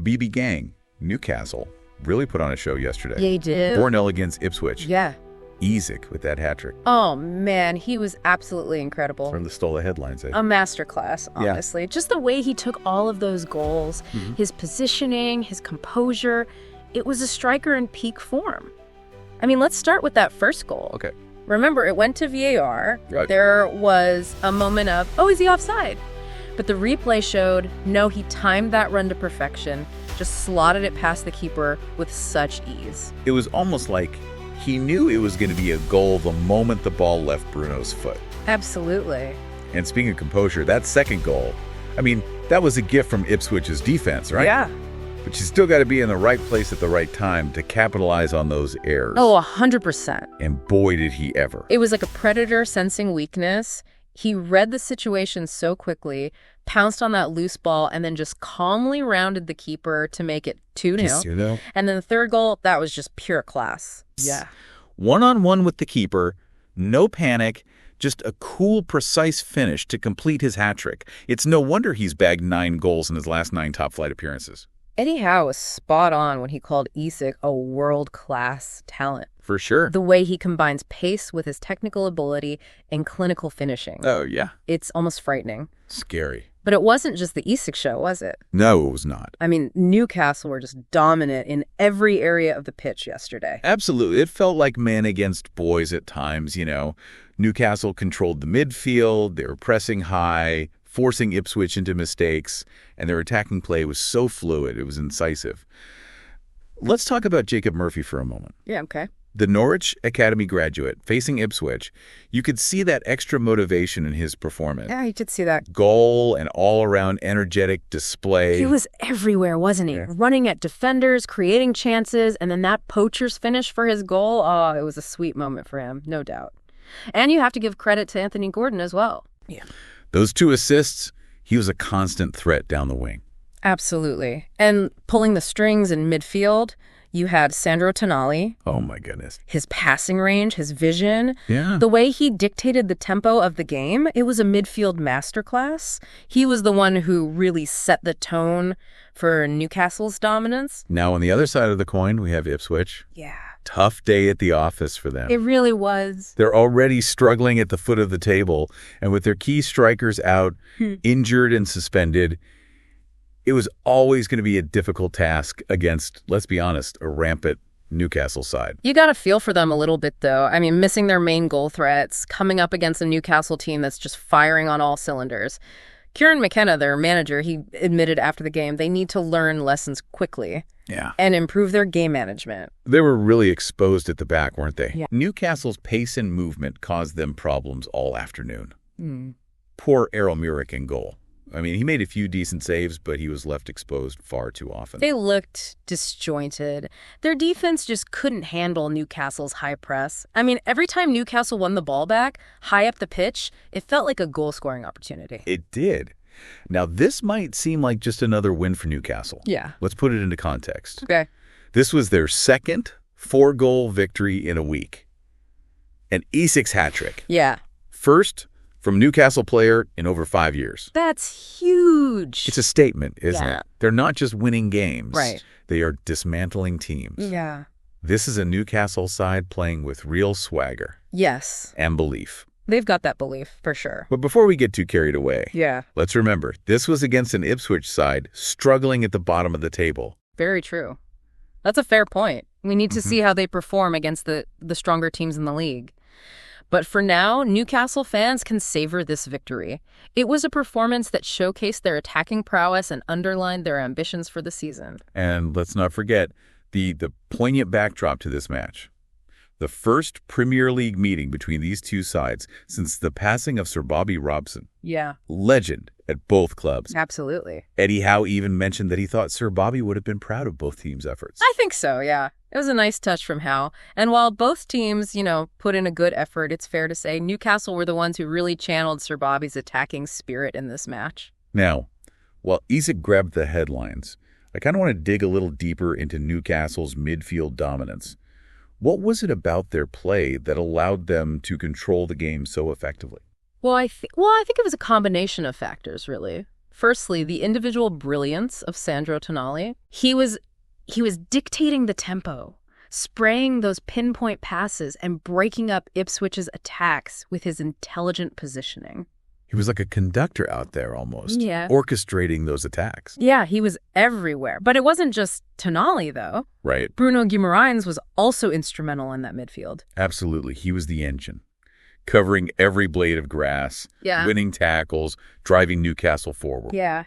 Habibi gang, Newcastle, really put on a show yesterday. Yeah, he did. 4-0 against Ipswich. Yeah. Isak with that hat trick. Oh, man, he was absolutely incredible. From the stole the headlines. A masterclass, honestly. Just the way he took all of those goals, his positioning, his composure. It was a striker in peak form. I mean, let's start with that first goal. Okay. Remember, it went to VAR. Right. There was a moment of, oh, is he offside? But the replay showed, no, he timed that run to perfection, just slotted it past the keeper with such ease. It was almost like he knew it was going to be a goal the moment the ball left Bruno's foot. Absolutely. And speaking of composure, that second goal, I mean, that was a gift from Ipswich's defense, right? Yeah. But you still got to be in the right place at the right time to capitalize on those errors. Oh, 100%. And boy, did he ever. It was like a predator sensing weakness. He read the situation so quickly, pounced on that loose ball, and then just calmly rounded the keeper to make it 2-0. And then the third goal, that was just pure class. Yeah. One-on-one with the keeper, no panic, just a cool, precise finish to complete his hat trick. It's no wonder he's bagged 9 goals in his last 9 top-flight appearances. Eddie Howe was spot on when he called Isak a world-class talent. For sure. The way he combines pace with his technical ability and clinical finishing. Oh, yeah. It's almost frightening. Scary. But it wasn't just the Isak show, was it? No, it was not. I mean, Newcastle were just dominant in every area of the pitch yesterday. Absolutely. It felt like men against boys at times, you know. Newcastle controlled the midfield. They were pressing high, forcing Ipswich into mistakes, and their attacking play was so fluid. It was incisive. Let's talk about Jacob Murphy for a moment. Yeah, okay. The Norwich Academy graduate facing Ipswich, you could see that extra motivation in his performance. Yeah, you did see that. Goal and all-around energetic display. He was everywhere, wasn't he? Yeah. Running at defenders, creating chances, and then that poacher's finish for his goal. Oh, it was a sweet moment for him, no doubt. And you have to give credit to Anthony Gordon as well. Yeah. Those 2 assists, he was a constant threat down the wing. Absolutely. And pulling the strings in midfield, you had Sandro Tonali. Oh, my goodness. His passing range, his vision. Yeah. The way he dictated the tempo of the game, it was a midfield masterclass. He was the one who really set the tone for Newcastle's dominance. Now, on the other side of the coin, we have Ipswich. Yeah. Tough day at the office for them. It really was. They're already struggling at the foot of the table, and with their key strikers out, injured and suspended, it was always going to be a difficult task against, let's be honest, a rampant Newcastle side. You got to feel for them a little bit, though. I mean, missing their main goal threats, coming up against a Newcastle team that's just firing on all cylinders. Kieran McKenna, their manager, he admitted after the game they need to learn lessons quickly. Yeah. And improve their game management. They were really exposed at the back, weren't they? Yeah. Newcastle's pace and movement caused them problems all afternoon. Poor Errol Murick in goal. I mean, he made a few decent saves, but he was left exposed far too often. They looked disjointed. Their defense just couldn't handle Newcastle's high press. I mean, every time Newcastle won the ball back, high up the pitch, it felt like a goal-scoring opportunity. It did. Now, this might seem like just another win for Newcastle. Yeah. Let's put it into context. Okay. This was their second 4-goal victory in a week. And Isak's hat trick. Yeah. First from Newcastle player in over 5 years. That's huge. It's a statement, isn't it? They're not just winning games. Right. They are dismantling teams. Yeah. This is a Newcastle side playing with real swagger. Yes. And belief. They've got that belief, for sure. But before we get too carried away, yeah, let's remember, this was against an Ipswich side struggling at the bottom of the table. Very true. That's a fair point. We need to see how they perform against the stronger teams in the league. But for now, Newcastle fans can savor this victory. It was a performance that showcased their attacking prowess and underlined their ambitions for the season. And let's not forget the poignant backdrop to this match. The first Premier League meeting between these two sides since the passing of Sir Bobby Robson. Yeah. Legend at both clubs. Absolutely. Eddie Howe even mentioned that he thought Sir Bobby would have been proud of both teams' efforts. I think so, yeah. It was a nice touch from Howe. And while both teams, put in a good effort, it's fair to say Newcastle were the ones who really channeled Sir Bobby's attacking spirit in this match. Now, while Isak grabbed the headlines, I kind of want to dig a little deeper into Newcastle's midfield dominance. What was it about their play that allowed them to control the game so effectively? Well, I think it was a combination of factors, really. Firstly, the individual brilliance of Sandro Tonali. He was dictating the tempo, spraying those pinpoint passes and breaking up Ipswich's attacks with his intelligent positioning. He was like a conductor out there almost, Yeah. orchestrating those attacks. Yeah, he was everywhere. But it wasn't just Tonali, though. Right. Bruno Guimarães was also instrumental in that midfield. Absolutely. He was the engine, covering every blade of grass, Yeah. winning tackles, driving Newcastle forward. Yeah.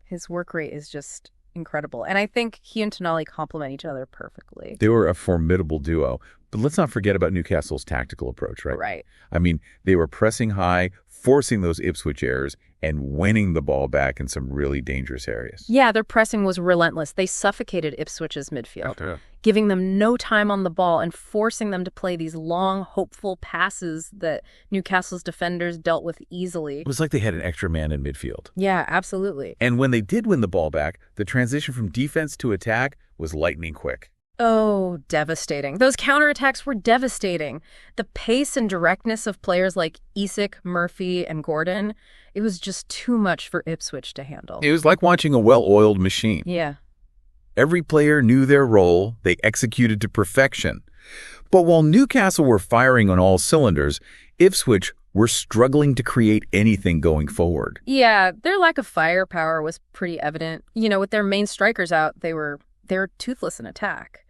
His work rate is just incredible. And I think he and Tonali complement each other perfectly. They were a formidable duo. But let's not forget about Newcastle's tactical approach, right? Right. I mean, they were pressing high, forcing those Ipswich errors, and winning the ball back in some really dangerous areas. Yeah, their pressing was relentless. They suffocated Ipswich's midfield, giving them no time on the ball and forcing them to play these long, hopeful passes that Newcastle's defenders dealt with easily. It was like they had an extra man in midfield. Yeah, absolutely. And when they did win the ball back, the transition from defense to attack was lightning quick. Oh, devastating. Those counterattacks were devastating. The pace and directness of players like Isak, Murphy, and Gordon, it was just too much for Ipswich to handle. It was like watching a well-oiled machine. Yeah. Every player knew their role. They executed to perfection. But while Newcastle were firing on all cylinders, Ipswich were struggling to create anything going forward. Yeah, their lack of firepower was pretty evident. With their main strikers out, they were toothless in attack.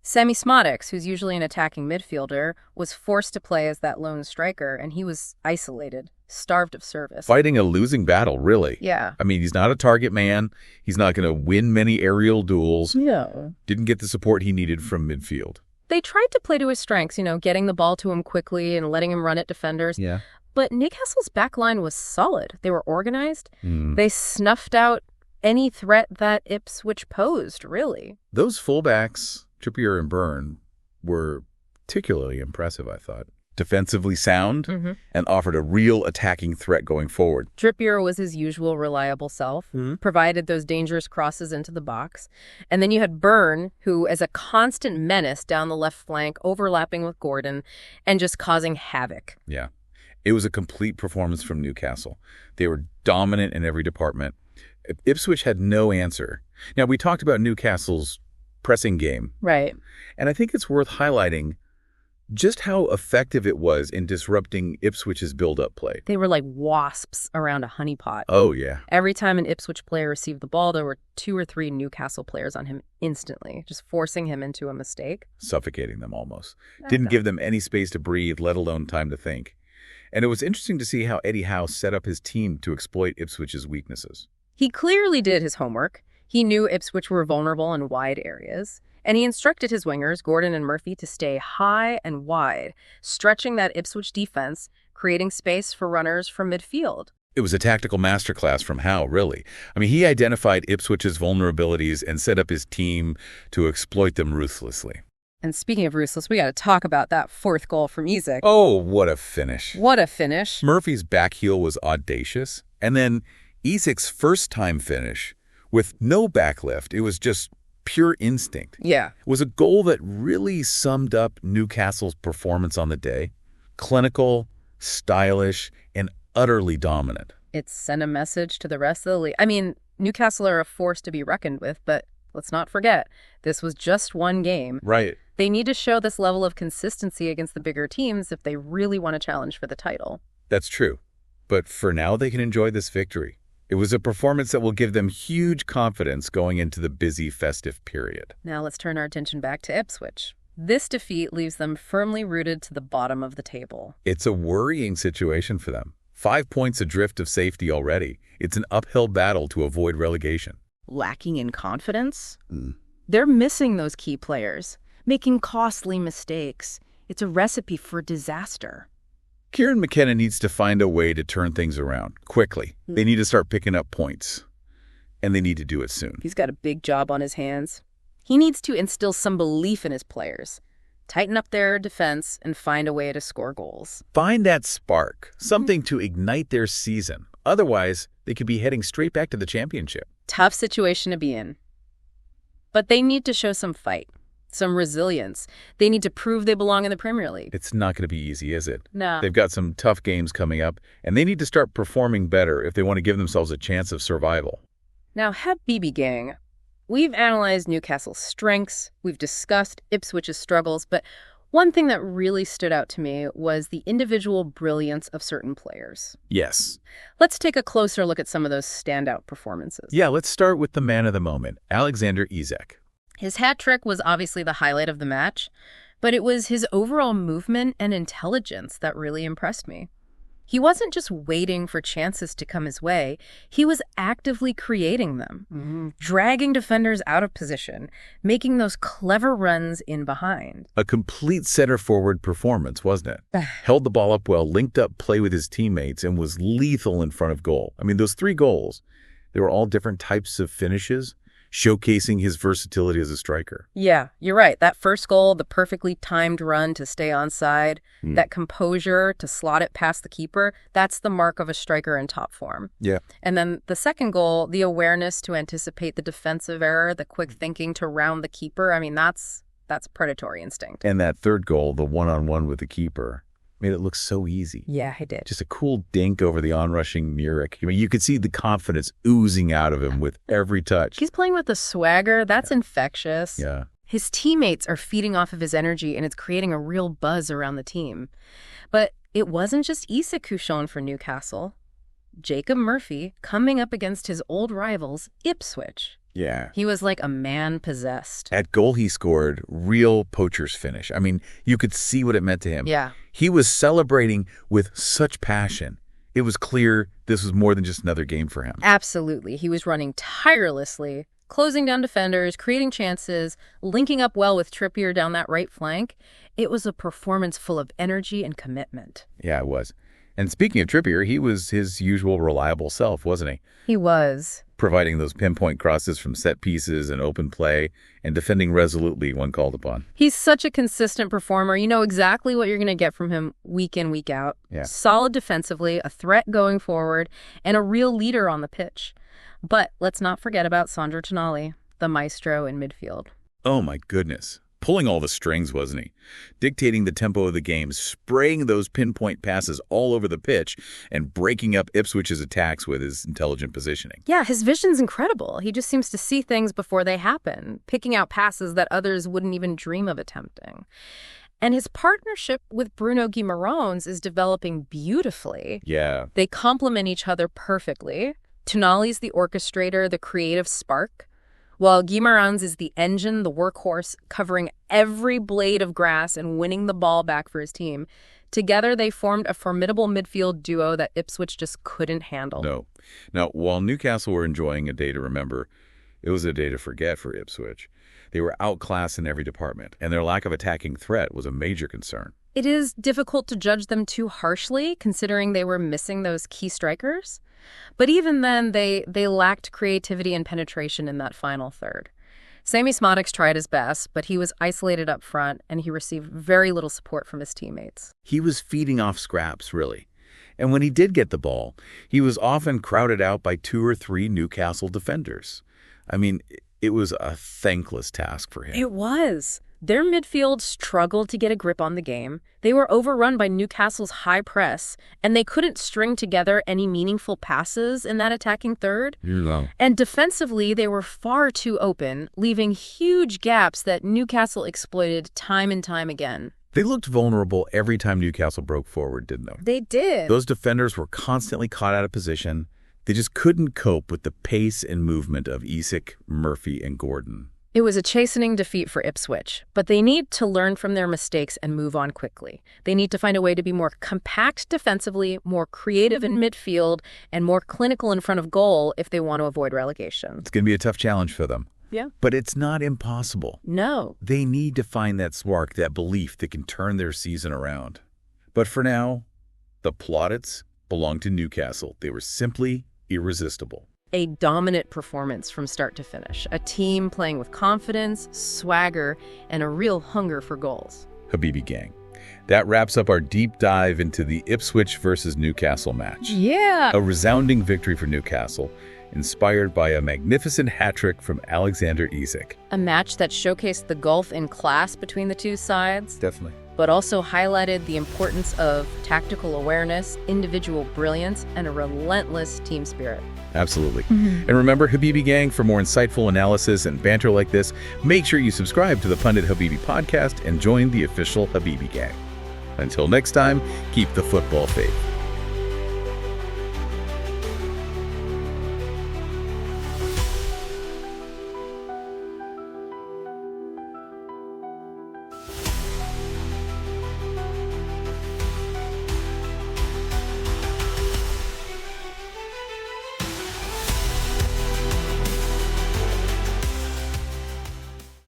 Semi Smodics, who's usually an attacking midfielder, was forced to play as that lone striker, and he was isolated, starved of service. Fighting a losing battle, really. Yeah. I mean, he's not a target man. He's not going to win many aerial duels. Yeah. Didn't get the support he needed from midfield. They tried to play to his strengths, getting the ball to him quickly and letting him run at defenders. Yeah. But Newcastle's backline was solid. They were organized. They snuffed out any threat that Ipswich posed, really. Those fullbacks, Trippier and Byrne, were particularly impressive, I thought. Defensively sound and offered a real attacking threat going forward. Trippier was his usual reliable self, provided those dangerous crosses into the box. And then you had Byrne, who is a constant menace down the left flank, overlapping with Gordon and just causing havoc. Yeah. It was a complete performance from Newcastle. They were dominant in every department. Ipswich had no answer. Now, we talked about Newcastle's pressing game. Right. And I think it's worth highlighting just how effective it was in disrupting Ipswich's build-up play. They were like wasps around a honeypot. Oh, yeah. Every time an Ipswich player received the ball, there were 2 or 3 Newcastle players on him instantly, just forcing him into a mistake. Suffocating them almost. Didn't give them any space to breathe, let alone time to think. And it was interesting to see how Eddie Howe set up his team to exploit Ipswich's weaknesses. He clearly did his homework. He knew Ipswich were vulnerable in wide areas, and he instructed his wingers, Gordon and Murphy, to stay high and wide, stretching that Ipswich defense, creating space for runners from midfield. It was a tactical masterclass from Howe, really. I mean, he identified Ipswich's vulnerabilities and set up his team to exploit them ruthlessly. And speaking of ruthless, we got to talk about that 4th goal from Isak. Oh, what a finish. What a finish. Murphy's back heel was audacious. And then Isak's first-time finish with no backlift. It was just pure instinct. Yeah. It was a goal that really summed up Newcastle's performance on the day. Clinical, stylish, and utterly dominant. It sent a message to the rest of the league. I mean, Newcastle are a force to be reckoned with, but let's not forget, this was just one game. Right. They need to show this level of consistency against the bigger teams if they really want to challenge for the title. That's true. But for now, they can enjoy this victory. It was a performance that will give them huge confidence going into the busy festive period. Now let's turn our attention back to Ipswich. This defeat leaves them firmly rooted to the bottom of the table. It's a worrying situation for them. 5 points adrift of safety already. It's an uphill battle to avoid relegation. Lacking in confidence? They're missing those key players, making costly mistakes. It's a recipe for disaster. Kieran McKenna needs to find a way to turn things around quickly. They need to start picking up points, and they need to do it soon. He's got a big job on his hands. He needs to instill some belief in his players, tighten up their defense, and find a way to score goals. Find that spark, something to ignite their season. Otherwise, they could be heading straight back to the championship. Tough situation to be in. But they need to show some fight. some resilience. They need to prove they belong in the Premier League. It's not going to be easy, is it? No. They've got some tough games coming up, and they need to start performing better if they want to give themselves a chance of survival. Now, Habibi gang, we've analyzed Newcastle's strengths, we've discussed Ipswich's struggles, but one thing that really stood out to me was the individual brilliance of certain players. Yes. Let's take a closer look at some of those standout performances. Yeah, let's start with the man of the moment, Alexander Isak. His hat trick was obviously the highlight of the match, but it was his overall movement and intelligence that really impressed me. He wasn't just waiting for chances to come his way, he was actively creating them, dragging defenders out of position, making those clever runs in behind. A complete center-forward performance, wasn't it? Held the ball up well, linked up play with his teammates, and was lethal in front of goal. I mean, those 3 goals, they were all different types of finishes, showcasing his versatility as a striker. Yeah, you're right. That first goal, the perfectly timed run to stay onside, that composure to slot it past the keeper, that's the mark of a striker in top form. Yeah. And then the second goal, the awareness to anticipate the defensive error, the quick thinking to round the keeper, I mean, that's predatory instinct. And that third goal, the one-on-one with the keeper, made it look so easy. Yeah, he did. Just a cool dink over the onrushing Muric. I mean, you could see the confidence oozing out of him with every touch. He's playing with a swagger. That's infectious. Yeah. His teammates are feeding off of his energy, and it's creating a real buzz around the team. But it wasn't just Isak who shone for Newcastle. Jacob Murphy coming up against his old rivals, Ipswich. Yeah. He was like a man possessed. At goal he scored, real poacher's finish. I mean, you could see what it meant to him. Yeah. He was celebrating with such passion. It was clear this was more than just another game for him. Absolutely. He was running tirelessly, closing down defenders, creating chances, linking up well with Trippier down that right flank. It was a performance full of energy and commitment. Yeah, it was. And speaking of Trippier, he was his usual reliable self, wasn't he? He was. Providing those pinpoint crosses from set pieces and open play and defending resolutely when called upon. He's such a consistent performer. You know exactly what you're going to get from him week in, week out. Yeah. Solid defensively, a threat going forward, and a real leader on the pitch. But let's not forget about Sandro Tonali, the maestro in midfield. Oh my goodness. Pulling all the strings, wasn't he? Dictating the tempo of the game, spraying those pinpoint passes all over the pitch, and breaking up Ipswich's attacks with his intelligent positioning. Yeah, his vision's incredible. He just seems to see things before they happen, picking out passes that others wouldn't even dream of attempting. And his partnership with Bruno Guimaraes is developing beautifully. Yeah. They complement each other perfectly. Tonali's the orchestrator, the creative spark, while Guimaraes is the engine, the workhorse, covering every blade of grass and winning the ball back for his team. Together, they formed a formidable midfield duo that Ipswich just couldn't handle. No. Now, while Newcastle were enjoying a day to remember, it was a day to forget for Ipswich. They were outclassed in every department, and their lack of attacking threat was a major concern. It is difficult to judge them too harshly, considering they were missing those key strikers. But even then, they lacked creativity and penetration in that final third. Sami Smodix tried his best, but he was isolated up front, and he received very little support from his teammates. He was feeding off scraps, really. And when he did get the ball, he was often crowded out by 2 or 3 Newcastle defenders. I mean, it was a thankless task for him. It was. Their midfield struggled to get a grip on the game. They were overrun by Newcastle's high press, and they couldn't string together any meaningful passes in that attacking third. And defensively, they were far too open, leaving huge gaps that Newcastle exploited time and time again. They looked vulnerable every time Newcastle broke forward, didn't they? They did. Those defenders were constantly caught out of position. They just couldn't cope with the pace and movement of Isak, Murphy, and Gordon. It was a chastening defeat for Ipswich, but they need to learn from their mistakes and move on quickly. They need to find a way to be more compact defensively, more creative in midfield, and more clinical in front of goal if they want to avoid relegation. It's going to be a tough challenge for them. Yeah. But it's not impossible. No. They need to find that spark, that belief that can turn their season around. But for now, the plaudits belong to Newcastle. They were simply irresistible. A dominant performance from start to finish. A team playing with confidence, swagger, and a real hunger for goals. Habibi gang. That wraps up our deep dive into the Ipswich versus Newcastle match. Yeah. A resounding victory for Newcastle, inspired by a magnificent hat-trick from Alexander Isak. A match that showcased the gulf in class between the two sides, Definitely. but also highlighted the importance of tactical awareness, individual brilliance, and a relentless team spirit. Absolutely. And remember, Habibi Gang, for more insightful analysis and banter like this, make sure you subscribe to the Pundit Habibi podcast and join the official Habibi Gang. Until next time, keep the football faith.